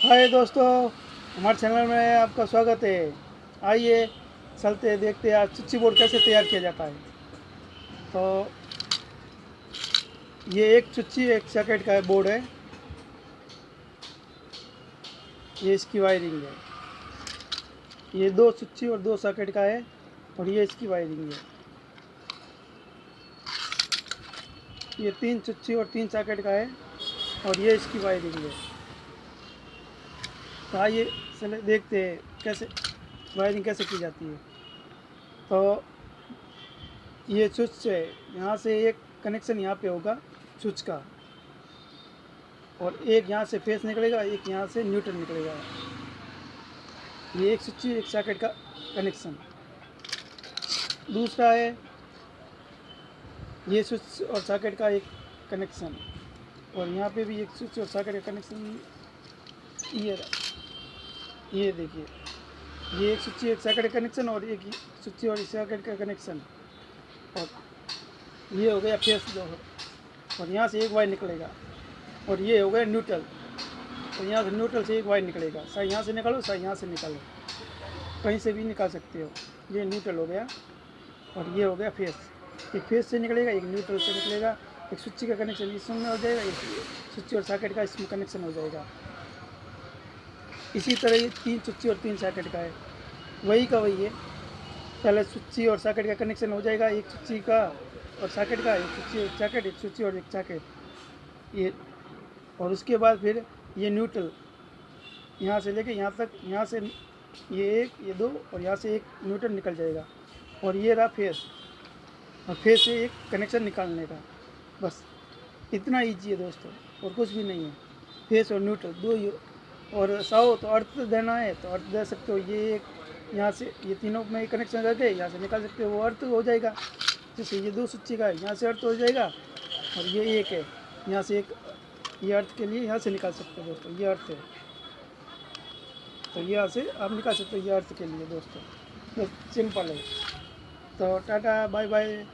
हाय दोस्तों, हमारे चैनल में आपका स्वागत है। आइए चलते हैं, देखते हैं आज स्विच बोर्ड कैसे तैयार किया जाता है। तो ये एक स्विच एक सॉकेट का बोर्ड है। ये इसकी वायरिंग है। ये दो स्विच और दो सॉकेट का है और ये इसकी वायरिंग है। ये तीन स्विच और तीन सॉकेट का है और ये इसकी वायरिंग है। तो आइए चले देखते हैं कैसे वायरिंग कैसे की जाती है। तो ये स्विच है, यहाँ से एक कनेक्शन यहाँ पे होगा स्विच का, और एक यहाँ से फेस निकलेगा, एक यहाँ से न्यूट्रल निकलेगा। ये एक स्विच एक सॉकेट का कनेक्शन। दूसरा है ये स्विच और सॉकेट का एक कनेक्शन, और यहाँ पे भी एक स्विच और सॉकेट का कनेक्शन। ये देखिए, ये एक स्विच एक सॉकेट का कनेक्शन और एक स्विच और सॉकेट का कनेक्शन। और ये हो गया फेस जो है, और यहाँ से एक वायर निकलेगा, और ये हो गया न्यूट्रल। तो यहाँ से न्यूट्रल से एक वायर निकलेगा। चाहे यहाँ से निकालो चाहे यहाँ से निकालो, कहीं से भी निकाल सकते हो। ये न्यूट्रल हो गया और ये हो गया फेस। एक फेस से निकलेगा, एक न्यूट्रल से निकलेगा। एक स्विच का कनेक्शन इसमें हो जाएगा, एक स्विच और सॉकेट का इसमें कनेक्शन हो जाएगा। इसी तरह ये तीन स्विच और तीन सॉकेट का है, वही का वही है। पहले स्विच और सॉकेट का कनेक्शन हो जाएगा, एक स्विच का और सॉकेट का, एक स्विच एक सॉकेट, एक स्विच और एक सॉकेट ये। और उसके बाद फिर ये न्यूट्रल यहाँ से लेके यहाँ तक, यहाँ से ये एक ये दो और यहाँ से एक न्यूट्रल निकल जाएगा। और ये रहा फेस, और फेस से एक कनेक्शन निकालने का। बस इतना ईजी है दोस्तों, और कुछ भी नहीं है। फेस और न्यूट्रल दो ही। और चाहो तो अर्थ देना है तो अर्थ दे सकते हो। ये एक यहाँ से ये तीनों में कनेक्शन करके यहाँ से निकाल सकते हो, वो अर्थ हो जाएगा। जैसे ये दो स्विच का है, यहाँ से अर्थ हो जाएगा, और ये एक है यहाँ से एक, ये अर्थ के लिए यहाँ से निकाल सकते हो दोस्तों। ये अर्थ है तो यहाँ से आप निकाल सकते हो, ये अर्थ के लिए दोस्तों। बस सिंपल है। तो टाटा बाय बाय।